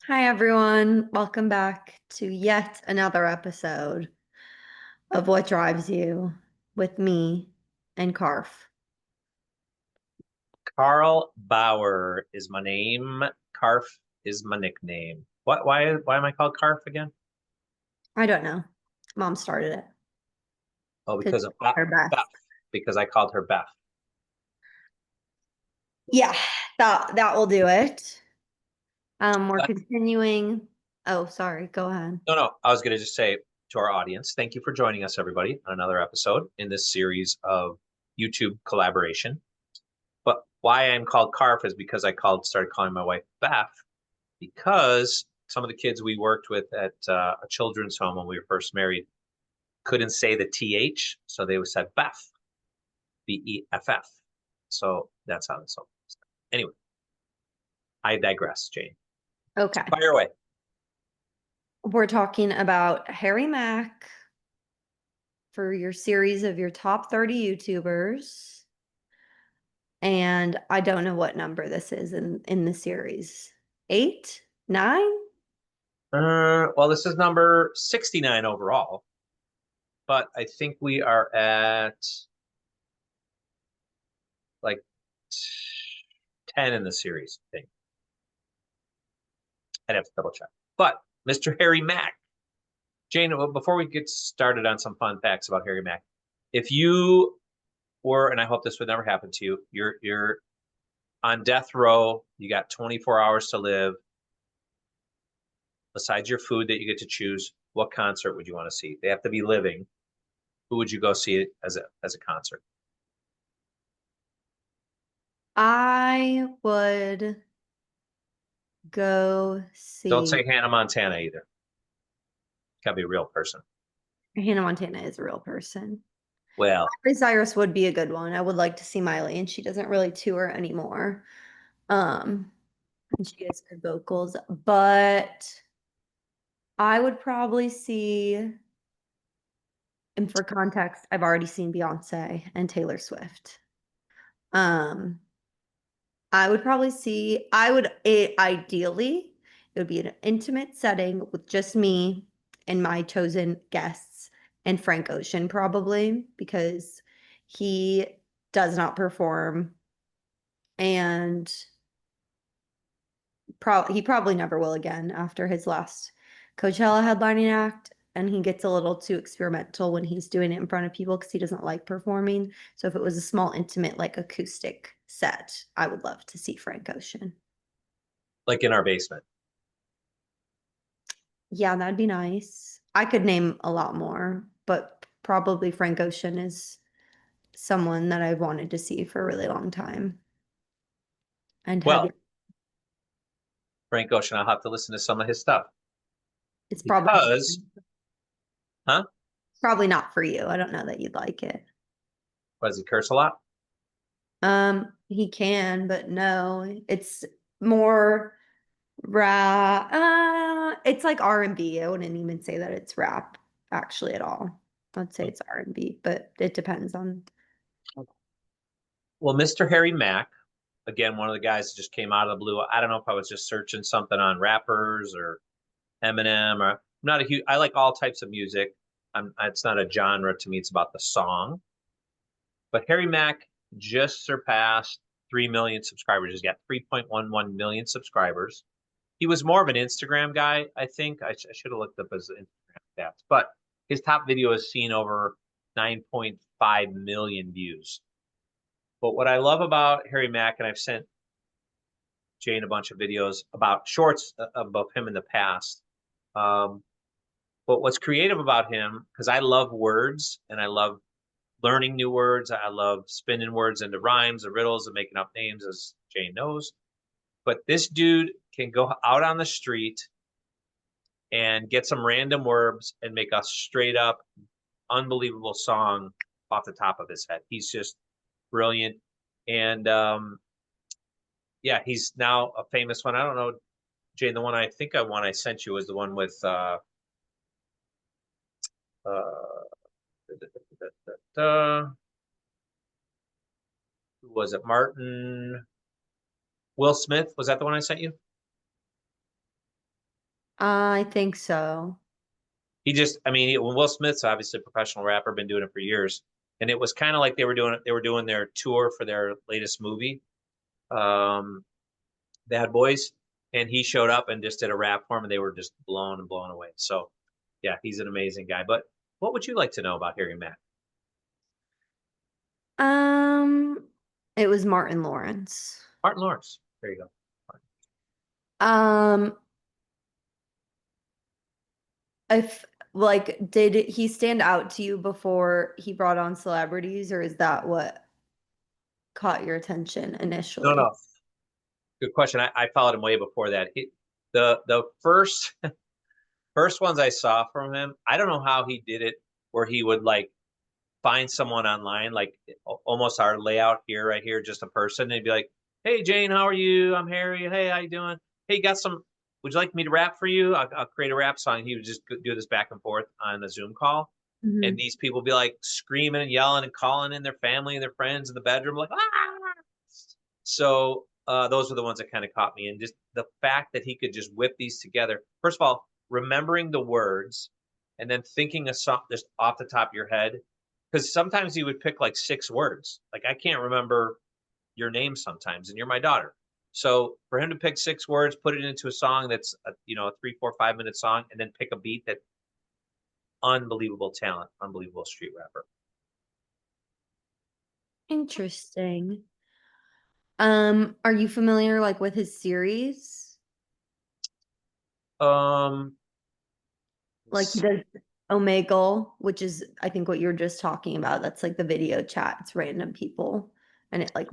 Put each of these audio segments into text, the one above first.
Hi, everyone. Welcome back to yet another episode of What Drives You with me and Carf. Carl Bauer is my name. Carf is my nickname. Why am I called Carf again? I don't know. Mom started it Oh, because because of Beth. her Beth. best. Because I called her Beth. Yeah, that will do it. We're Uh, continuing. Oh, sorry. Go ahead. no, I was going to just say to our audience, thank you for joining us, everybody, on another episode in this series of YouTube collaboration. But why I'm called Carf is because started calling my wife Beth because some of the kids we worked with at a children's home when we were first married couldn't say the TH, so they said Beth. Beff. So that's how this all goes. Anyway, I digress, Jane. Okay. Fire away. We're talking about Harry Mack for your series of your top 30 YouTubers. And I don't know what number this is in the series. Eight? Nine? Well, this is number 69 overall, but I think we are at like 10 in the series, I think. I'd have to double check. But Mr. Harry Mack. Jane, before we get started on some fun facts about Harry Mack, if you were, and I hope this would never happen to you, you're on death row, you got 24 hours to live, besides your food that you get to choose, what concert would you want to see? They have to be living. Who would you go see as a concert? I would go Don't see say Hannah Montana either. Gotta be a real person. Hannah Montana is a real person. Well, Miley Cyrus would be a good one. I would like to see Miley, and she doesn't really tour anymore. Um, and she has good vocals, but I would probably see, and for context, I've already seen Beyonce and Taylor Swift. Um, I would probably see, ideally, it would be an intimate setting with just me and my chosen guests and Frank Ocean, probably, because he does not perform and he probably never will again after his last Coachella headlining act. And he gets a little too experimental when he's doing it in front of people because he doesn't like performing. So if it was a small, intimate, like acoustic set, I would love to see Frank Ocean. like in our basement. Yeah, that'd be nice. I could name a lot more, but probably Frank Ocean is someone that I've wanted to see for a really long time. And have you, Well, Frank Ocean, I'll have to listen to some of his stuff it's because, huh? probably not for you. I don't know that you'd like it. Does he curse a lot? He can, but no, it's more rap. It's like R&B. I wouldn't even say that it's rap actually at all. I'd say it's R&B, but it depends on. Well, Mr. Harry Mack, again, one of the guys that just came out of the blue. I don't know if I was just searching something on rappers or Eminem or I'm not a huge. I like all types of music. It's not a genre to me. It's about the song. But Harry Mack just surpassed 3 million subscribers. He's got 3.11 million subscribers. He was more of an Instagram guy, I think. I should have looked up his Instagram stats, but his top video has seen over 9.5 million views. But what I love about Harry Mack, and I've sent Jane a bunch of videos about shorts of him in the past. Um, but what's creative about him, because I love words and I love learning new words. I love spinning words into rhymes and riddles and making up names, as Jane knows. But this dude can go out on the street and get some random words and make a straight up unbelievable song off the top of his head. He's just brilliant. And yeah, he's now a famous one. I don't know, Jane, the one I think I sent you was the one with uh who was it? Martin Will Smith. Was that the one I sent you? I think so. He just, I mean, when Will Smith's obviously a professional rapper, been doing it for years, and it was kind of like they were doing their tour for their latest movie, um, Bad Boys, and he showed up and just did a rap for him, and they were just blown and blown away. So, yeah, he's an amazing guy. But what would you like to know about Harry Mack? Um, it was Martin Lawrence. Martin Lawrence. There you go. Um, if like did he stand out to you before he brought on celebrities, or is that what caught your attention No, initially? no, good question. I followed him way before that. The first ones I saw from him, I don't know how he did it, where he would like find someone online, like almost our layout here, right here, just a person, and he'd be like, "Hey Jane, how are you? I'm Harry. Hey, how you doing? Hey, got some? Would you like me to rap for you? I'll create a rap song." He would just do this back and forth on a Zoom call, and Mhm. these people would be like screaming and yelling and calling in their family and their friends in the bedroom, like, ah! So those are the ones that kind of caught me, and just the fact that he could just whip these together. First of all, remembering the words, and then thinking of something just off the top of your head, because sometimes he would pick like 6 words. Like I can't remember your name sometimes, and you're my daughter. So for him to pick 6 words, put it into a song that's a 3, 4, 5 minute song, and then pick a beat that unbelievable talent, unbelievable street rapper. Interesting. Are you familiar like with his series? Um, Like he does Omegle, which is I think what you're just talking about. That's like the video chat. It's random people and it like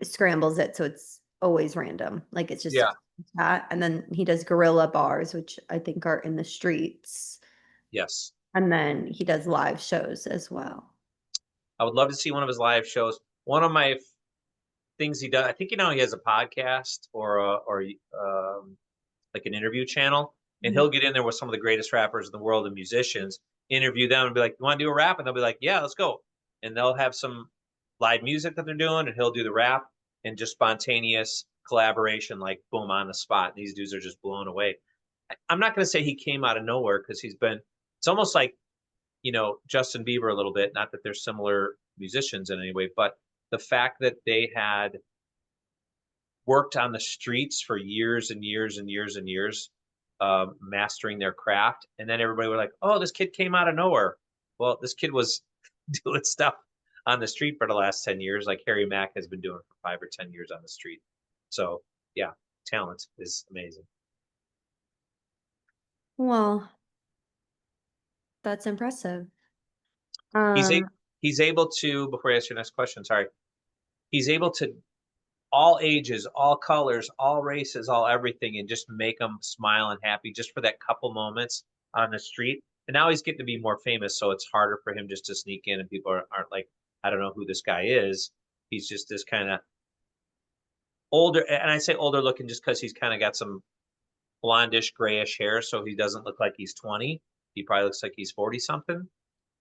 scrambles it so it's always random. Like it's just a yeah, chat. And then he does gorilla bars, which I think are in the streets. yes. And then he does live shows as well. I would love to see one of his live shows. One of my things he does, I think he has a podcast or like an interview channel, and Mhm. he'll get in there with some of the greatest rappers in the world and musicians, interview them, and be like, "You want to do a rap?" And they'll be like, "Yeah, let's go." And they'll have some live music that they're doing, and he'll do the rap and just spontaneous collaboration, like boom on the spot. These dudes are just blown away. I'm not going to say he came out of nowhere because he's been. It's almost like Justin Bieber a little bit. Not that they're similar musicians in any way, but the fact that they had worked on the streets for years and years and years and years, mastering their craft. And then everybody was like, "Oh, this kid came out of nowhere." Well, this kid was doing stuff on the street for the last 10 years, like Harry Mack has been doing for 5 or 10 years on the street. So yeah, talent is amazing. Well, that's impressive. He's a Um, he's able to. Before I ask your next question, sorry, he's able to all ages, all colors, all races, all everything, and just make them smile and happy just for that couple moments on the street. And now he's getting to be more famous, so it's harder for him just to sneak in, and people aren't like, I don't know who this guy is. He's just this kind of older, and I say older looking just because he's kind of got some blondish, grayish hair, so he doesn't look like he's 20. He probably looks like he's 40 something.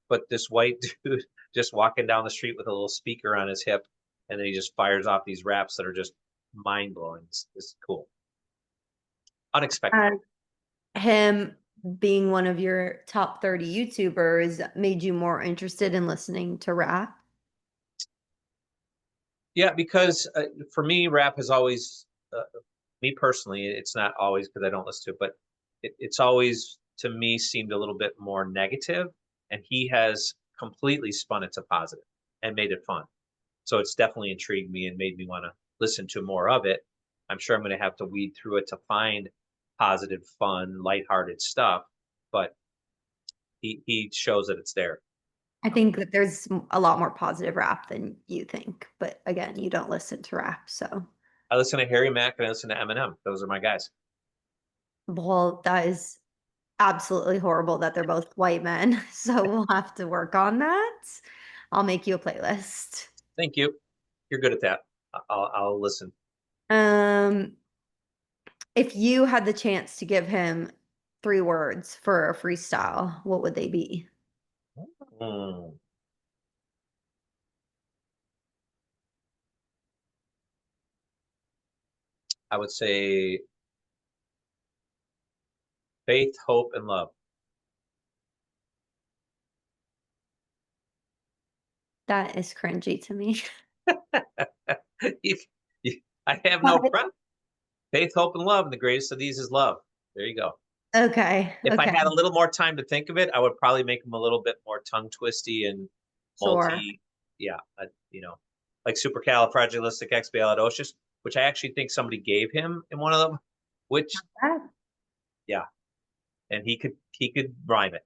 But this white dude just walking down the street with a little speaker on his hip, and then he just fires off these raps that are just mind blowing. It's cool, unexpected. has him being one of your top 30 YouTubers made you more interested in listening to rap? Yeah, because for me, rap has always, me personally, it's not always because I don't listen to it, but it's always to me seemed a little bit more negative, and he has completely spun it to positive and made it fun. So it's definitely intrigued me and made me want to listen to more of it. I'm sure I'm going to have to weed through it to find positive, fun, lighthearted stuff, but he shows that it's there. I think that there's a lot more positive rap than you think, but again, you don't listen to rap, so I listen to Harry Mack and I listen to Eminem. Those are my guys. well, that is absolutely horrible that they're both white men. So we'll have to work on that. I'll make you a playlist. Thank you. You're good at that. I'll listen. Um, if you had the chance to give him 3 words for a freestyle, what would they be? Hmm. I would say Faith, hope, and love. That is cringy to me. You- I have no But- problem. Faith, hope, and love, and the greatest of these is love. There you go. Okay, If I okay, had a little more time to think of it, I would probably make them a little bit more tongue twisty and sure. multi, yeah, like supercalifragilisticexpialidocious, which I actually think somebody gave him in one of them, which, That's yeah, and he could rhyme it.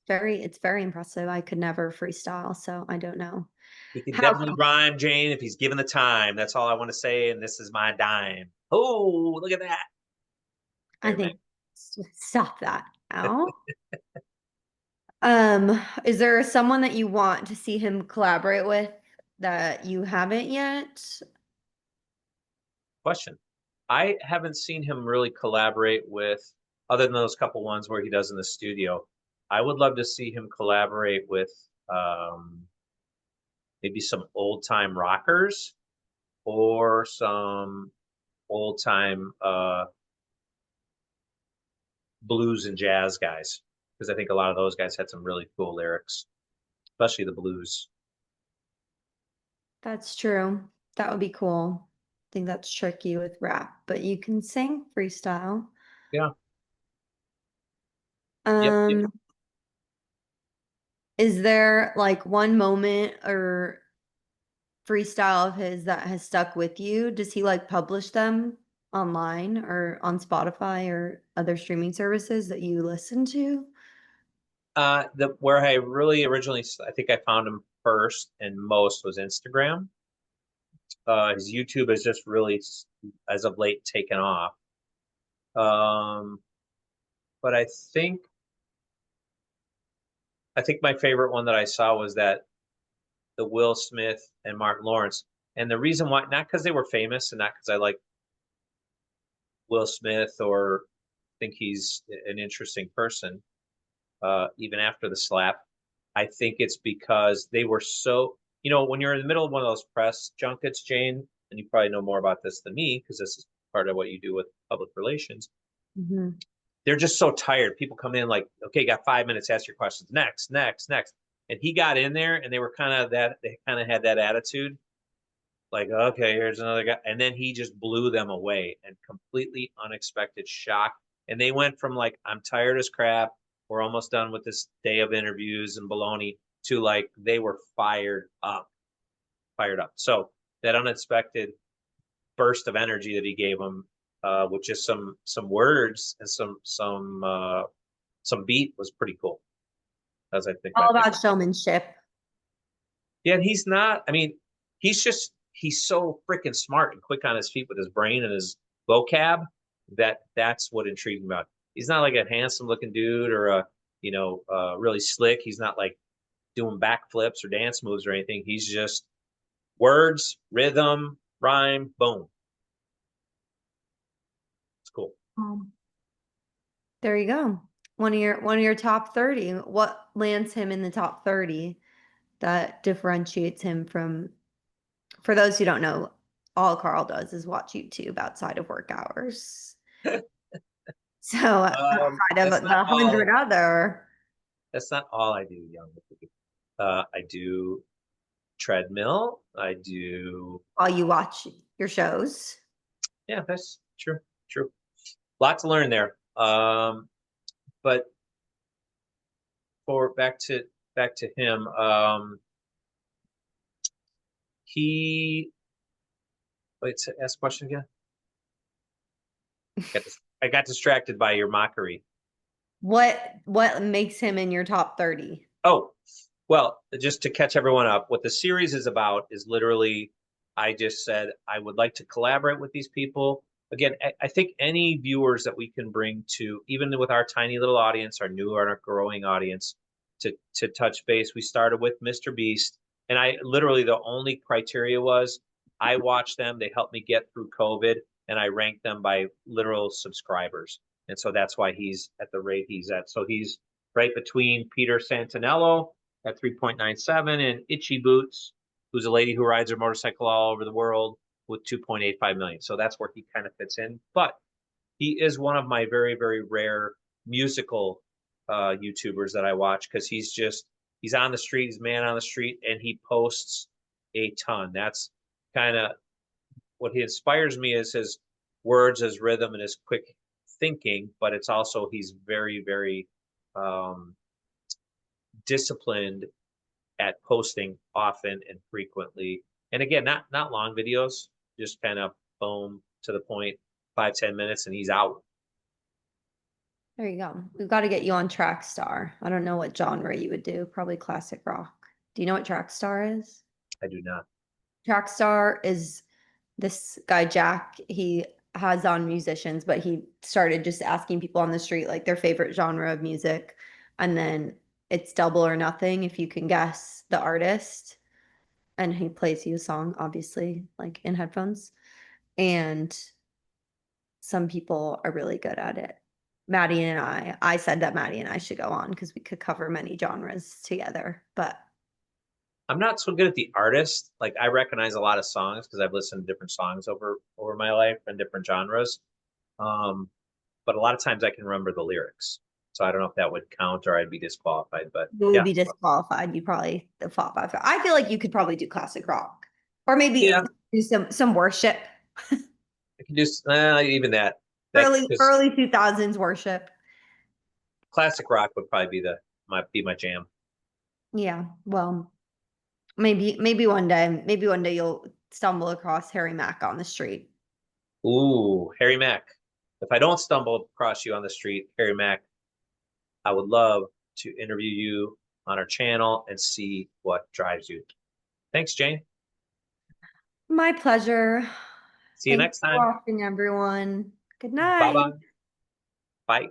it's very impressive. I could never freestyle, so I don't know He could how. definitely rhyme, Jane, if he's given the time. That's all I want to say, and this is my dime. Oh, look at that. I There, Mac. think stop that now. Is there someone that you want to see him collaborate with that you haven't yet? Question. I haven't seen him really collaborate with, other than those couple ones where he does in the studio. I would love to see him collaborate with maybe some old time rockers or some old time blues and jazz guys, because I think a lot of those guys had some really cool lyrics, especially the blues. That's true. That would be cool. I think that's tricky with rap, but you can sing freestyle. Yeah. Yep. Yep. Um, is there like one moment or freestyle of his that has stuck with you? Does he like publish them online or on Spotify or other streaming services that you listen to? The where I really originally, I think I found him first and most was Instagram. His YouTube has just really, as of late, taken off. Um, but I think my favorite one that I saw was that the Will Smith and Martin Lawrence. And the reason why, not because they were famous and not because I like Will Smith or think he's an interesting person, even after the slap. I think it's because they were so, when you're in the middle of one of those press junkets, Jane, and you probably know more about this than me because this is part of what you do with public relations. Mhm. They're just so tired. People come in like, okay, got 5 minutes, ask your questions. Next, next, next. And he got in there and they were kind of that, they kind of had that attitude like, okay, here's another guy. And then he just blew them away and completely unexpected shock. And they went from like, I'm tired as crap. We're almost done with this day of interviews and baloney to like, they were fired up, fired up. So that unexpected burst of energy that he gave them, with just some words and some beat was pretty cool. As I All think, about showmanship. yeah, and he's not. I mean, he's so freaking smart and quick on his feet with his brain and his vocab that's what intrigued me about. He's not like a handsome looking dude or really slick. He's not like doing backflips or dance moves or anything. He's just words, rhythm, rhyme, boom. It's cool. Um, there you go. One of your top 30. What lands him in the top 30 that differentiates him from, for those who don't know, all Carl does is watch YouTube outside of work hours. So outside That's of not the all. 100 other, That's not all I do, young. I do treadmill. I do. while you watch your shows. Yeah, that's true. True. Lot to learn there. But for back to him, he wait, ask a question again. I got distracted by your mockery. What makes him in your top 30? Oh, well, just to catch everyone up, what the series is about is literally, I just said I would like to collaborate with these people. Again, I think any viewers that we can bring to, even with our tiny little audience, our new and our growing audience, to touch base. We started with Mr. Beast, and I literally the only criteria was I watched them. They helped me get through COVID, and I ranked them by literal subscribers, and so that's why he's at the rate he's at. So he's right between Peter Santinello at 3.97 and Itchy Boots, who's a lady who rides her motorcycle all over the world with 2.85 million. So that's where he kind of fits in. But he is one of my very, very rare musical YouTubers that I watch because he's on the street, he's man on the street, and he posts a ton. That's kind of what he inspires me is his words, his rhythm, and his quick thinking. But it's also he's very, very um, disciplined at posting often and frequently. And again, not long videos, just kind of boom to the point, 5-10 minutes, and he's out. There you go. We've got to get you on Track Star. I don't know what genre you would do. Probably classic rock. Do you know what Track Star is? I do not. Track Star is this guy, Jack. He has on musicians, but he started just asking people on the street like their favorite genre of music. And then it's double or nothing if you can guess the artist. And he plays you a song, obviously, like in headphones. And some people are really good at it. I said that Maddie and I should go on because we could cover many genres together. But I'm not so good at the artist. Like I recognize a lot of songs because I've listened to different songs over my life and different genres. Um, but a lot of times I can remember the lyrics. So I don't know if that would count or I'd be disqualified. But you would yeah, be disqualified. You probably the flop five. I feel like you could probably do classic rock or maybe yeah, do some worship, I can do even that. That early because early 2000s worship. classic rock would probably be my jam. Yeah, well, maybe one day you'll stumble across Harry Mack on the street. Ooh, Harry Mack. If I don't stumble across you on the street, Harry Mack, I would love to interview you on our channel and see what drives you. Thanks, Jane. My pleasure. See you Thanks next for time. watching, everyone. Good Bye night. bye. Bye.